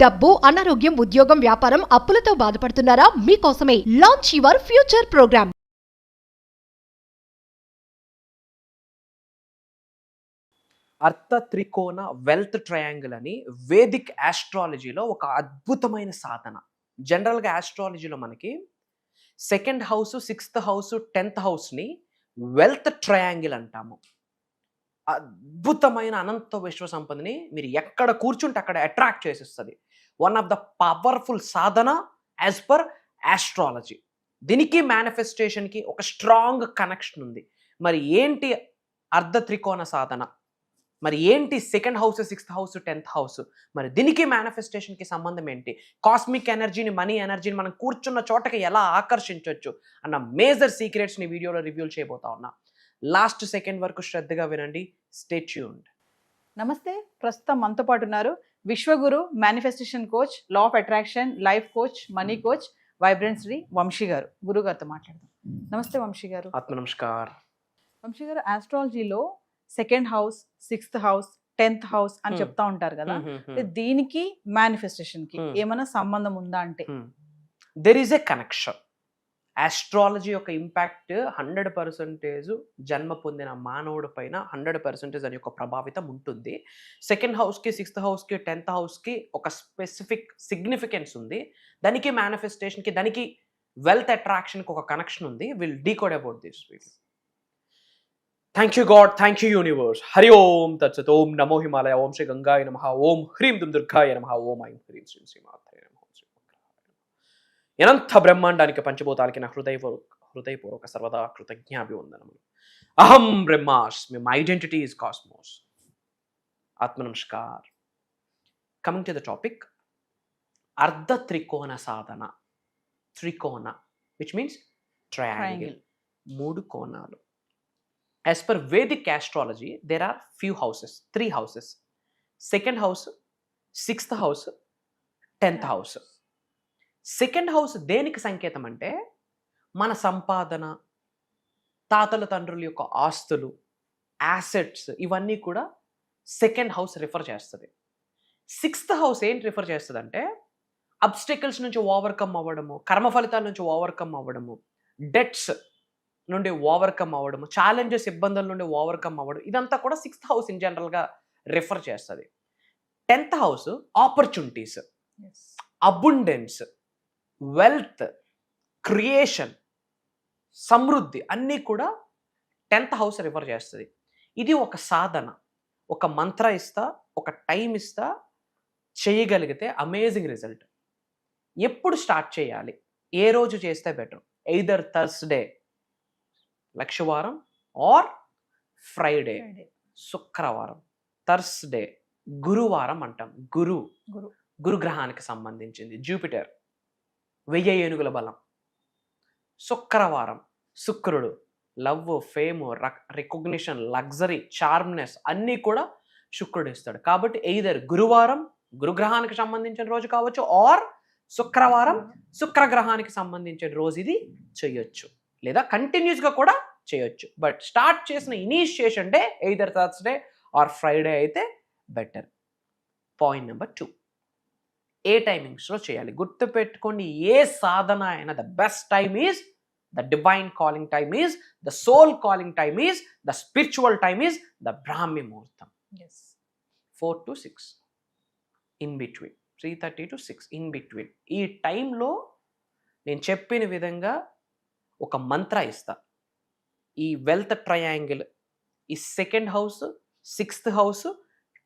డబ్బు, అనారోగ్యం, ఉద్యోగం, వ్యాపారం, అప్పులతో బాధపడుతున్నారా? మీకోసమే లాంచ్ యువర్ ఫ్యూచర్ ప్రోగ్రామ్. అర్థ త్రికోణ వెల్త్ ట్రయాంగిల్ అని వేదిక్ ఆస్ట్రాలజీలో ఒక అద్భుతమైన సాధన. జనరల్గా ఆస్ట్రాలజీలో మనకి second house, 6th house, 10th హౌస్ని వెల్త్ ట్రయాంగిల్ అంటాము. అద్భుతమైన అనంత విశ్వ సంపదని మీరు ఎక్కడ కూర్చుంటే అక్కడ అట్రాక్ట్ చేసేస్తుంది. One of the powerful Sadhana as per astrology. దీనికి మేనిఫెస్టేషన్కి ఒక స్ట్రాంగ్ కనెక్షన్ ఉంది. మరి ఏంటి అర్ధ త్రికోణ సాధన? మరి ఏంటి second house, 6th house, 10th house? మరి దీనికి మేనిఫెస్టేషన్కి సంబంధం ఏంటి? కాస్మిక్ ఎనర్జీని, మనీ ఎనర్జీని మనం కూర్చున్న చోటకి ఎలా ఆకర్షించవచ్చు అన్న మేజర్ సీక్రెట్స్ని వీడియోలో రివ్యూల్ చేయబోతా ఉన్నా. లాస్ట్ సెకండ్ వరకు శ్రద్ధగా వినండి. Stay tuned. నమస్తే, ప్రస్తుతం మనతో పాటు ఉన్నారు విశ్వగురు, manifestation coach, law of attraction, life coach, money coach, vibrant Shri Vamshi గారు. గురువు గారితో మాట్లాడదాం. నమస్తే వంశీ గారు. ఆత్మ నమస్కార్. వంశీ గారు, ఆస్ట్రాలజీలో second house, 6th house, 10th house అని చెప్తా ఉంటారు కదా, దీనికి మేనిఫెస్టేషన్ కి ఏమైనా సంబంధం ఉందా అంటే? There is a connection. Astrology యొక్క ఇంపాక్ట్ 100% జన్మ పొందిన మానవుడి పైన 100% దాని యొక్క ప్రభావితం ఉంటుంది. సెకండ్ హౌస్కి, 6th హౌస్కి, 10th హౌస్కి ఒక స్పెసిఫిక్ సిగ్నిఫికెన్స్ ఉంది. దానికి మేనిఫెస్టేషన్కి, దానికి వెల్త్ అట్రాక్షన్కి ఒక కనెక్షన్ ఉంది. Will decode about this video. Thank you God, thank you universe. Hari ఓం తత్సత్. ఓం నమో హిమాలయ. ఓం శ్రీ గంగాయ నమః. ఓం హ్రీం దుం దుర్గాయ నమః. ఓం ఐం హ్రీం శ్రీం శ్రీమాత్రే నమః. అనంత బ్రహ్మాండానికి, పంచభూతాలకి నా హృదయపూర్వక సర్వదా కృతజ్ఞాభివందనములు. అహం బ్రహ్మాస్మి. My identity is cosmos. ఆత్మ నమస్కార్. కమింగ్ టు ద టాపిక్, అర్ధ త్రికోణ సాధన. త్రికోణ విచ్ మీన్స్ ట్రయాంగిల్, 3 కోణాలు. As per Vedic astrology, there are few houses, 3 houses. Second house, 6th house, 10th house. Second house దేనికి సంకేతం అంటే మన సంపాదన, తాతల తండ్రుల యొక్క ఆస్తులు, యాసెట్స్, ఇవన్నీ కూడా సెకండ్ హౌస్ రిఫర్ చేస్తుంది. 6th హౌస్ ఏంటి రిఫర్ చేస్తుంది అంటే అబ్స్టెకల్స్ నుంచి ఓవర్కమ్ అవ్వడము, కర్మ ఫలితాల నుంచి ఓవర్కమ్ అవ్వడము, డెట్స్ నుండి ఓవర్కమ్ అవ్వడము, ఛాలెంజెస్, ఇబ్బందుల నుండి ఓవర్కమ్ అవ్వడం, ఇదంతా కూడా 6th హౌస్ ఇన్ జనరల్గా రిఫర్ చేస్తుంది. 10th house opportunities, abundance, wealth, creation, సమృద్ధి అన్నీ కూడా 10th హౌస్ రిఫర్ చేస్తుంది. ఇది ఒక సాధన. ఒక మంత్ర ఇస్తా, ఒక టైం ఇస్తా, చేయగలిగితే అమేజింగ్ రిజల్ట్. ఎప్పుడు స్టార్ట్ చేయాలి, ఏ రోజు చేస్తే బెటర్? ఎయిదర్ థర్స్డే లక్షవారం ఆర్ ఫ్రైడే శుక్రవారం. థర్స్డే గురువారం అంటాం. గురుగ్రహానికి సంబంధించింది, జూపిటర్, 1000 ఏనుగుల బలం. శుక్రవారం శుక్రుడు, లవ్, ఫేమ్, రికగ్నిషన్, లగ్జరీ, చార్మ్నెస్ అన్నీ కూడా శుక్రుడు ఇస్తాడు. కాబట్టి ఎయిదర్ గురువారం గురుగ్రహానికి సంబంధించిన రోజు కావచ్చు, ఆర్ శుక్రవారం శుక్రగ్రహానికి సంబంధించిన రోజు ఇది చేయొచ్చు, లేదా కంటిన్యూస్గా కూడా చేయొచ్చు. బట్ స్టార్ట్ చేసిన initiation day either Thursday or Friday అయితే బెటర్. పాయింట్ నెంబర్ 2, ఏ టైమింగ్స్లో చేయాలి? గుర్తుపెట్టుకోండి, ఏ సాధన అయినా the best time is the divine calling time is the soul calling time is the spiritual time is the బ్రాహ్మీ ముహూర్తం. 4 to 6 in between, 3:30 to 6 in between. ఈ టైంలో నేను చెప్పిన విధంగా ఒక మంత్ర ఇస్తా. ఈ వెల్త్ ట్రయాంగిల్, ఈ second house, 6th house,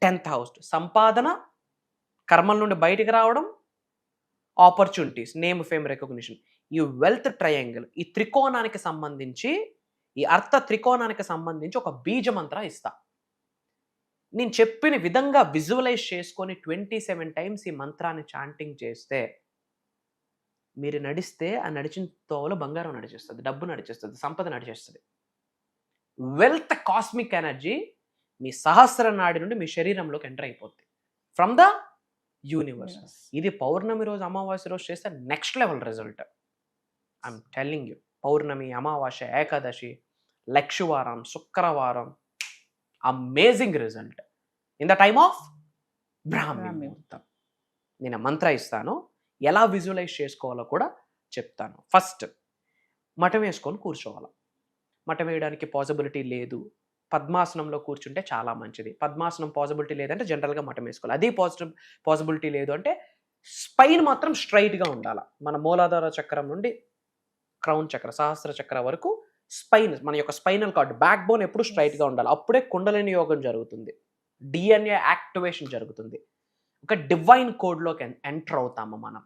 10th house, సంపాదన, కర్మల నుండి బయటికి రావడం, ఆపర్చునిటీస్, నేమ్, ఫేమ్, రికగ్నిషన్, ఈ వెల్త్ ట్రయాంగిల్, ఈ త్రికోణానికి సంబంధించి, ఈ అర్థ త్రికోణానికి సంబంధించి ఒక బీజ మంత్ర ఇస్తా. నేను చెప్పిన విధంగా విజువలైజ్ చేసుకొని 27 టైమ్స్ ఈ మంత్రాన్ని చాంటింగ్ చేస్తే మీరు నడిస్తే ఆ నడిచిన తోవలో బంగారం నడిచేస్తుంది, డబ్బు నడిచేస్తుంది, సంపద నడిచేస్తుంది. వెల్త్, కాస్మిక్ ఎనర్జీ మీ సహస్ర నాడి నుండి మీ శరీరంలోకి ఎంటర్ అయిపోద్ది ఫ్రమ్ ద యూనివర్స్. ఇది పౌర్ణమి రోజు, అమావాస్య రోజు చేస్తే next level result. I'm telling you. పౌర్ణమి, అమావాస్య, ఏకాదశి, లక్షవారం, శుక్రవారం, amazing result in the time of బ్రాహ్మీ ముహూర్తం. నేను మంత్ర ఇస్తాను, ఎలా విజువలైజ్ చేసుకోవాలో కూడా చెప్తాను. ఫస్ట్ మఠం వేసుకొని కూర్చోవాలి. మఠం వేయడానికి పాసిబిలిటీ లేదు, పద్మాసనంలో కూర్చుంటే చాలా మంచిది. పద్మాసనం పాసిబిలిటీ లేదంటే జనరల్గా మఠం వేసుకోవాలి. అదే పాసిబిలిటీ లేదు అంటే స్పైన్ మాత్రం స్ట్రైట్గా ఉండాలి. మన మూలాధార చక్రం నుండి క్రౌన్ చక్ర, సహస్ర చక్ర వరకు స్పైన్, మన యొక్క స్పైనల్ కార్డ్, బ్యాక్ బోన్ ఎప్పుడు స్ట్రైట్గా ఉండాలి. అప్పుడే కుండలిని యోగం జరుగుతుంది, డిఎన్ఏ యాక్టివేషన్ జరుగుతుంది, ఒక డివైన్ కోడ్లోకి ఎంటర్ అవుతాము మనం.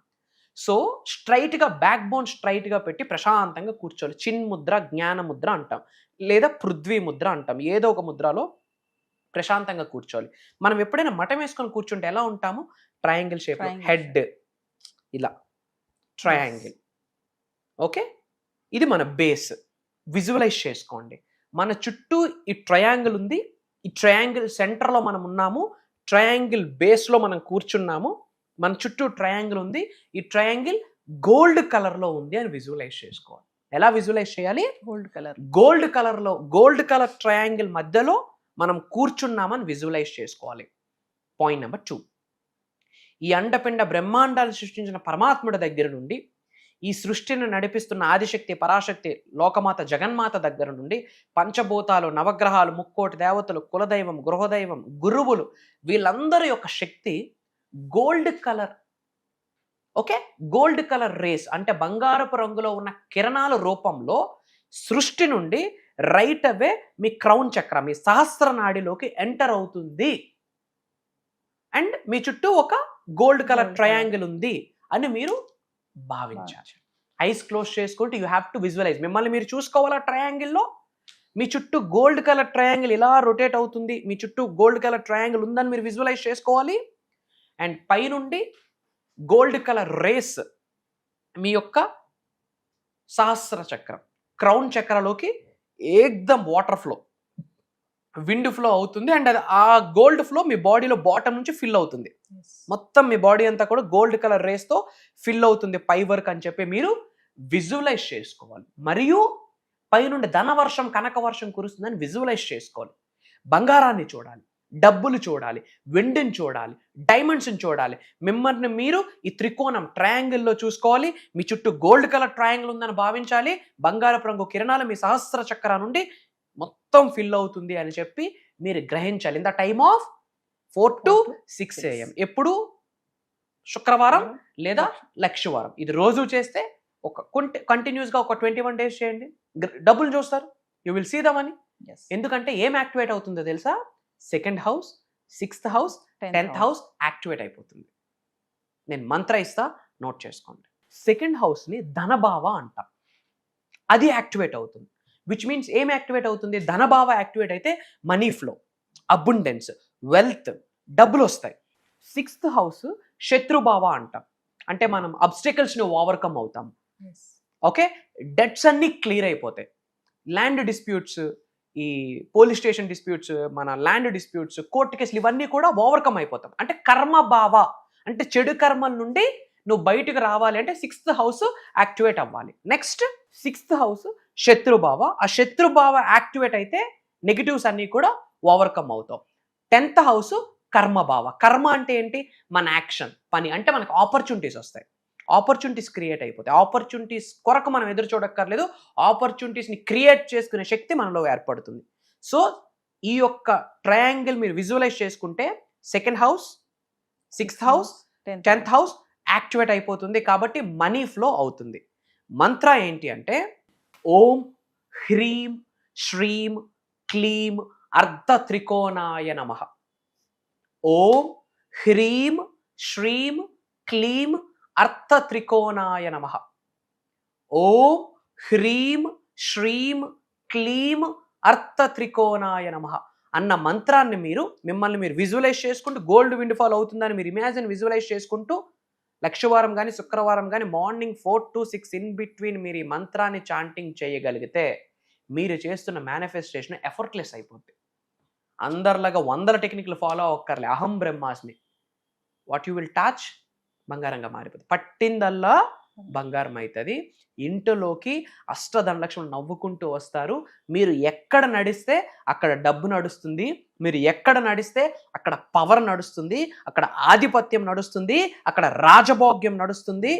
సో స్ట్రైట్గా బ్యాక్ బోన్ స్ట్రైట్గా పెట్టి ప్రశాంతంగా కూర్చోవాలి. చిన్ ముద్ర, జ్ఞాన ముద్ర అంటాం, లేదా పృథ్వీ ముద్ర అంటాం. ఏదో ఒక ముద్రలో ప్రశాంతంగా కూర్చోవాలి. మనం ఎప్పుడైనా మఠం వేసుకొని కూర్చుంటే ఎలా ఉంటాము? ట్రయాంగిల్ షేప్, హెడ్ ఇలా ట్రయాంగిల్. ఓకే, ఇది మన బేస్. విజువలైజ్ చేసుకోండి. మన చుట్టూ ఈ ట్రయాంగిల్ ఉంది, ఈ ట్రయాంగిల్ సెంటర్లో మనం ఉన్నాము, ట్రయాంగిల్ బేస్లో మనం కూర్చున్నాము, మన చుట్టూ ట్రయాంగిల్ ఉంది, ఈ ట్రయాంగిల్ గోల్డ్ కలర్లో ఉంది అని విజువలైజ్ చేసుకోవాలి. ఎలా విజువలైజ్ చేయాలి? గోల్డ్ కలర్లో, గోల్డ్ కలర్ ట్రయాంగిల్ మధ్యలో మనం కూర్చున్నామని విజువలైజ్ చేసుకోవాలి. పాయింట్ నెంబర్ 2, ఈ అండపిండ బ్రహ్మాండాలు సృష్టించిన పరమాత్ముడి దగ్గర నుండి, ఈ సృష్టిని నడిపిస్తున్న ఆదిశక్తి, పరాశక్తి, లోకమాత, జగన్మాత దగ్గర నుండి, పంచభూతాలు, నవగ్రహాలు, ముక్కోటి దేవతలు, కులదైవం, గృహదైవం, గురువులు, వీళ్ళందరి యొక్క శక్తి gold colour. Okay, gold colour rays అంటే బంగారపు రంగులో ఉన్న కిరణాల రూపంలో సృష్టి నుండి రైట్ అవే మీ క్రౌన్ చక్ర, మీ సహస్ర నాడిలోకి ఎంటర్ అవుతుంది. అండ్ మీ చుట్టూ ఒక గోల్డ్ కలర్ ట్రయాంగిల్ ఉంది అని మీరు భావించాలి. ఐస్ క్లోజ్ చేసుకుంటూ యూ హ్యావ్ టు విజువలైజ్. మిమ్మల్ని మీరు చూసుకోవాలా ట్రయాంగిల్లో. మీ చుట్టూ గోల్డ్ కలర్ ట్రయాంగిల్ ఇలా రొటేట్ అవుతుంది, మీ చుట్టూ గోల్డ్ కలర్ ట్రయాంగిల్ ఉందని మీరు విజువలైజ్ చేసుకోవాలి. అండ్ పైనుండి గోల్డ్ కలర్ రేస్ మీ యొక్క సహస్ర చక్రం, క్రౌన్ చక్రలోకి ఏకదం వాటర్ ఫ్లో, విండ్ ఫ్లో అవుతుంది. అండ్ అది ఆ గోల్డ్ ఫ్లో మీ బాడీలో బాటమ్ నుంచి ఫిల్ అవుతుంది. మొత్తం మీ బాడీ అంతా కూడా గోల్డ్ కలర్ రేస్తో ఫిల్ అవుతుంది పై వరకు అని చెప్పి మీరు విజువలైజ్ చేసుకోవాలి. మరియు పైనుండి ధనవర్షం, కనక వర్షం కురుస్తుందని విజువలైజ్ చేసుకోవాలి. బంగారాన్ని చూడాలి, డబ్బులు చూడాలి, వెండిని చూడాలి, డైమండ్స్ని చూడాలి. మిమ్మల్ని మీరు ఈ త్రికోణం ట్రయాంగిల్లో చూసుకోవాలి. మీ చుట్టూ గోల్డ్ కలర్ ట్రయాంగిల్ ఉందని భావించాలి. బంగారపు రంగు కిరణాలు మీ సహస్ర చక్ర నుండి మొత్తం ఫిల్ అవుతుంది అని చెప్పి మీరు గ్రహించాలి. In the time of 4 to 6 AM. ఎప్పుడు? శుక్రవారం లేదా లక్షవారం. ఇది రోజు చేస్తే ఒక కంటిన్యూస్గా ఒక 21 days చేయండి, డబ్బులు చూస్తారు. You will see the money. ఎందుకంటే ఏం యాక్టివేట్ అవుతుందో తెలుసా? 2nd house, 6th house, 10th house activate అయిపోతుంది. నేను మంత్ర ఇస్తా, నోట్ చేసుకోండి. 2nd హౌస్ని ధనభావ అంటాం, అది యాక్టివేట్ అవుతుంది. విచ్ మీన్స్ ఏం యాక్టివేట్ అవుతుంది? ధనభావ యాక్టివేట్ అయితే మనీ ఫ్లో, అబుండెన్స్, వెల్త్, డబ్బులు వస్తాయి. 6th హౌస్ శత్రుభావ అంటాం, అంటే మనం అబ్స్టికల్స్ని ఓవర్కమ్ అవుతాం. ఓకే, డెట్స్ అన్నీ క్లియర్ అయిపోతాయి. ల్యాండ్ డిస్ప్యూట్స్, ఈ పోలీస్ స్టేషన్ డిస్ప్యూట్స్, మన ల్యాండ్ డిస్ప్యూట్స్, కోర్టు కేసులు, ఇవన్నీ కూడా ఓవర్కమ్ అయిపోతాం. అంటే కర్మభావ, అంటే చెడు కర్మల నుండి నువ్వు బయటకు రావాలి అంటే 6th హౌస్ యాక్టివేట్ అవ్వాలి. నెక్స్ట్ 6th హౌస్ శత్రుభావ. ఆ శత్రుభావ యాక్టివేట్ అయితే నెగిటివ్స్ అన్నీ కూడా ఓవర్కమ్ అవుతాం. 10th house కర్మభావ. కర్మ అంటే ఏంటి? మన యాక్షన్, పని. అంటే మనకు ఆపర్చునిటీస్ వస్తాయి, ఆపర్చునిటీస్ క్రియేట్ అయిపోతాయి. ఆపర్చునిటీస్ కొరకు మనం ఎదురు చూడక్కర్లేదు, ఆపర్చునిటీస్ని క్రియేట్ చేసుకునే శక్తి మనలో ఏర్పడుతుంది. సో ఈ యొక్క ట్రయాంగిల్ మీరు విజువలైజ్ చేసుకుంటే 2nd house, 6th house, 10th house activate అయిపోతుంది. కాబట్టి మనీ ఫ్లో అవుతుంది. మంత్ర ఏంటి అంటే ఓం హ్రీం శ్రీం క్లీం అర్ధ త్రికోణాయ నమః. ఓం హ్రీం శ్రీం క్లీం అర్థ త్రికోణాయ నమః. ఓం హ్రీం శ్రీం క్లీం అర్థ త్రికోణాయ నమః అన్న మంత్రాన్ని మిమ్మల్ని మీరు విజువలైజ్ చేసుకుంటూ, గోల్డ్ విండ్ ఫాల్ అవుతుందని మీరు ఇమాజిన్ విజువలైజ్ చేసుకుంటూ, లక్షవారం కానీ శుక్రవారం కానీ మార్నింగ్ 4 to 6 ఇన్ బిట్వీన్ మీరు ఈ మంత్రాన్ని చాంటింగ్ చేయగలిగితే మీరు చేస్తున్న మేనిఫెస్టేషన్ ఎఫర్ట్లెస్ అయిపోద్ది. అందరిలాగా 100 టెక్నిక్లు ఫాలో అవ్వక్కర్లే. అహం బ్రహ్మాస్మి, వాట్ యు విల్ టచ్ బంగారంగా మారిపోతుంది. పట్టిందల్లా బంగారం అవుతుంది. ఇంటిలోకి అష్టధనలక్ష్ములు నవ్వుకుంటూ వస్తారు. మీరు ఎక్కడ నడిస్తే అక్కడ డబ్బు నడుస్తుంది, మీరు ఎక్కడ నడిస్తే అక్కడ పవర్ నడుస్తుంది, అక్కడ ఆధిపత్యం నడుస్తుంది, అక్కడ రాజభోగ్యం నడుస్తుంది,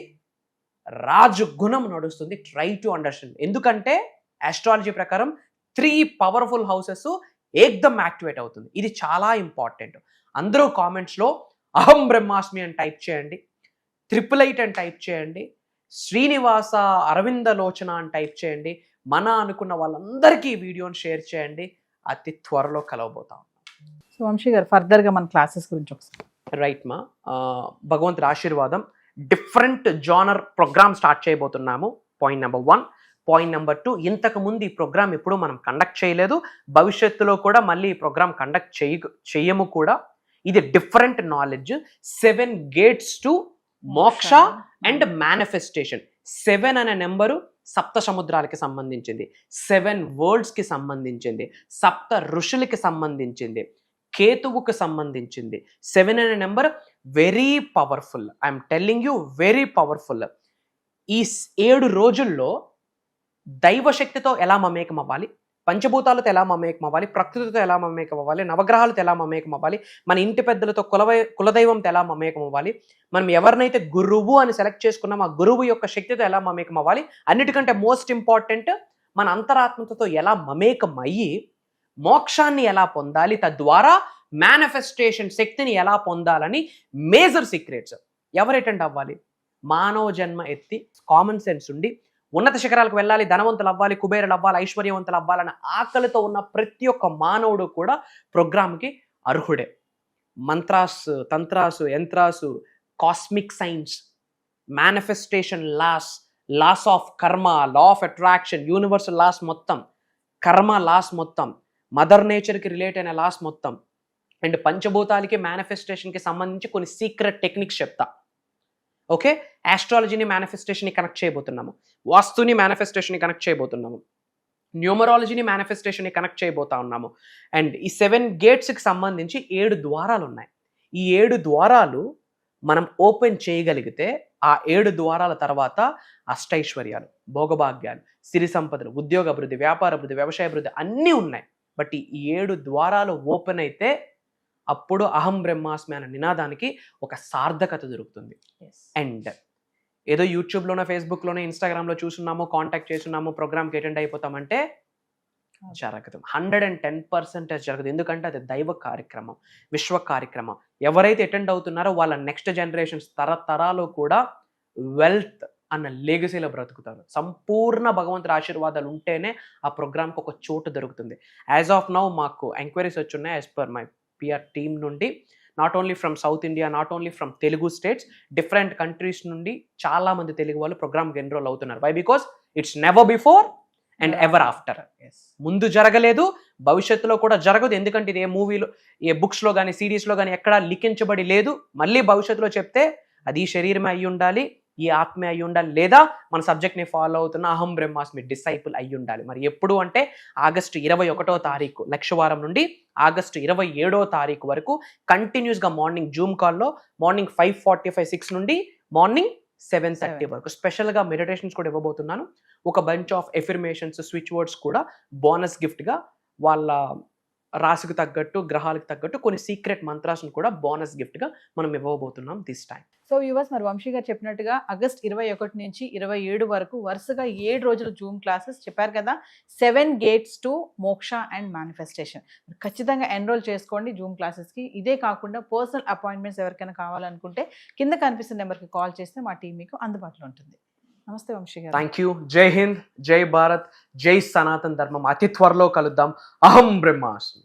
రాజగుణం నడుస్తుంది. Try to understand. ఎందుకంటే ఆస్ట్రాలజీ ప్రకారం 3 పవర్ఫుల్ హౌసెస్ ఏకదమ్ యాక్టివేట్ అవుతుంది. ఇది చాలా ఇంపార్టెంట్. అందరూ కామెంట్స్లో అహం బ్రహ్మాస్మి అని టైప్ చేయండి, 888 అని టైప్ చేయండి, శ్రీనివాస అరవింద లోచన అని టైప్ చేయండి. మన అనుకున్న వాళ్ళందరికీ ఈ వీడియోని షేర్ చేయండి. అతి త్వరలో కలవబోతాం. సో వంశీ గారు ఫర్దర్గా మన క్లాసెస్ గురించి ఒకసారి. రైట్ మా, భగవంతుడి ఆశీర్వాదం. డిఫరెంట్ జానర్ ప్రోగ్రామ్ స్టార్ట్ చేయబోతున్నాము. Point number 1. పాయింట్ నెంబర్ 2, ఇంతకు ముందు ఈ ప్రోగ్రామ్ ఎప్పుడూ మనం కండక్ట్ చేయలేదు, భవిష్యత్తులో కూడా మళ్ళీ ఈ ప్రోగ్రామ్ కండక్ట్ చేయము కూడా. ఇది డిఫరెంట్ నాలెడ్జ్. 7 గేట్స్ టు మోక్ష అండ్ మేనిఫెస్టేషన్. 7 అనే నెంబరు సప్త సముద్రాలకి సంబంధించింది, 7 వరల్డ్స్కి సంబంధించింది, సప్త ఋషులకి సంబంధించింది, కేతువుకు సంబంధించింది. 7 అనే number very powerful. I'm telling you, very powerful. ఈ 7 రోజుల్లో దైవశక్తితో ఎలా మమేకం అవ్వాలి, పంచభూతాలతో ఎలా మమేకం అవ్వాలి, ప్రకృతితో ఎలా మమేకం అవ్వాలి, నవగ్రహాలతో ఎలా మమేకం అవ్వాలి, మన ఇంటి పెద్దలతో కులదైవంతో ఎలా మమేకం అవ్వాలి, మనం ఎవరినైతే గురువు అని సెలెక్ట్ చేసుకున్నాం ఆ గురువు యొక్క శక్తితో ఎలా మమేకం అవ్వాలి, అన్నిటికంటే మోస్ట్ ఇంపార్టెంట్ మన అంతరాత్మతో ఎలా మమేకం అయ్యి మోక్షాన్ని ఎలా పొందాలి, తద్వారా మేనిఫెస్టేషన్ శక్తిని ఎలా పొందాలని మేజర్ సీక్రెట్స్. ఎవరు అటెండ్ అవ్వాలి? మానవ జన్మ ఎత్తి కామన్ సెన్స్ ఉండి ఉన్నత శిఖరాలకు వెళ్ళాలి, ధనవంతులు అవ్వాలి, కుబేరులు అవ్వాలి, ఐశ్వర్యవంతులు అవ్వాలన్న ఆకలితో ఉన్న ప్రతి ఒక్క మానవుడు కూడా ప్రోగ్రామ్కి అర్హుడే. మంత్రాస్, తంత్రాసు, యంత్రాసు, cosmic science, manifestation laws of karma, law of attraction, universal laws మొత్తం, కర్మ లాస్ మొత్తం, మదర్ నేచర్కి రిలేట్ అయిన లాస్ మొత్తం, అండ్ పంచభూతాలకి మేనిఫెస్టేషన్కి సంబంధించి కొన్ని సీక్రెట్ టెక్నిక్స్ చెప్తా. ఓకే, ఆస్ట్రాలజీని మేనిఫెస్టేషన్ని కనెక్ట్ చేయబోతున్నాము, వాస్తుని మేనిఫెస్టేషన్ని కనెక్ట్ చేయబోతున్నాము, న్యూమరాలజీని మేనిఫెస్టేషన్ని కనెక్ట్ చేయబోతా ఉన్నాము. అండ్ ఈ 7 గేట్స్కి సంబంధించి 7 ద్వారాలు ఉన్నాయి. ఈ 7 ద్వారాలు మనం ఓపెన్ చేయగలిగితే ఆ 7 ద్వారాల తర్వాత అష్టైశ్వర్యాలు, భోగభాగ్యాలు, సిరి సంపదలు, ఉద్యోగ అభివృద్ధి, వ్యాపార అభివృద్ధి, వ్యవసాయ అభివృద్ధి అన్నీ ఉన్నాయి. బట్ ఈ 7 ద్వారాలు ఓపెన్ అయితే అప్పుడు అహం బ్రహ్మాస్మి అనే నినాదానికి ఒక సార్థకత దొరుకుతుంది. అండ్ ఏదో యూట్యూబ్లోనో, ఫేస్బుక్లోనో, ఇన్స్టాగ్రామ్లో చూస్తున్నాము, కాంటాక్ట్ చేస్తున్నాము, ప్రోగ్రామ్కి అటెండ్ అయిపోతామంటే జరగదు. 110% జరగదు. ఎందుకంటే అది దైవ కార్యక్రమం, విశ్వ కార్యక్రమం. ఎవరైతే అటెండ్ అవుతున్నారో వాళ్ళ నెక్స్ట్ జనరేషన్స్ తరతరాలు కూడా వెల్త్ అన్న లెగసీలో బ్రతుకుతారు. సంపూర్ణ భగవంతుడి ఆశీర్వాదాలు ఉంటేనే ఆ ప్రోగ్రామ్కి ఒక చోటు దొరుకుతుంది. యాజ్ ఆఫ్ నౌ మాకు ఎంక్వైరీస్ వచ్చున్నాయి as per my PR team నుండి. Not only from South India, not only from Telugu states, different countries నుండి చాలా మంది తెలుగు వాళ్ళు ప్రోగ్రామ్కి ఎన్రోల్ అవుతున్నారు. Why? Because it's never before and ever after. ముందు జరగలేదు, భవిష్యత్తులో కూడా జరగదు. ఎందుకంటే ఇది ఏ మూవీలో, ఏ బుక్స్లో కానీ, సిరీస్లో కానీ ఎక్కడా లిఖించబడి లేదు. మళ్ళీ భవిష్యత్తులో చెప్తే అది ఈ శరీరమే అయి ఉండాలి, ఈ ఆత్మే అయి ఉండాలి, లేదా మన సబ్జెక్ట్ని ఫాలో అవుతున్న అహం బ్రహ్మాస్మి డిసైపుల్ అయి ఉండాలి. మరి ఎప్పుడు అంటే ఆగస్టు 21వ తారీఖు లక్షవారం నుండి ఆగస్టు 27వ తారీఖు వరకు కంటిన్యూస్గా మార్నింగ్ జూమ్ కాల్లో మార్నింగ్ 5:45, 6 నుండి మార్నింగ్ 7:30 వరకు స్పెషల్గా మెడిటేషన్స్ కూడా ఇవ్వబోతున్నాను. ఒక bunch of affirmations, switch words కూడా బోనస్ గిఫ్ట్గా, వాళ్ళ రాశికి తగ్గట్టు, గ్రహాలకు తగ్గట్టు కొన్ని సీక్రెట్ మంత్రాలను కూడా బోనస్ గిఫ్ట్గా మనం ఇవ్వబోతున్నాం దిస్ టైం. సో యువర్స్, మరి వంశీ గారు చెప్పినట్టుగా ఆగస్ట్ 21 నుంచి 27 వరకు వరుసగా 7 రోజులు జూమ్ క్లాసెస్ చెప్పారు కదా. 7 గేట్స్ టు మోక్ష అండ్ మేనిఫెస్టేషన్. ఖచ్చితంగా ఎన్రోల్ చేసుకోండి జూమ్ క్లాసెస్కి. ఇదే కాకుండా పర్సనల్ అపాయింట్మెంట్స్ ఎవరికైనా కావాలనుకుంటే కింద కనిపిస్తున్న నెంబర్కి కాల్ చేస్తే మా టీం మీకు అందుబాటులో ఉంటుంది. నమస్తే వంశీ గారు. Thank you. జై హింద్, జై భారత్, జై సనాతన్ ధర్మం. అతి త్వరలో కలుద్దాం. అహం బ్రహ్మాస్మి.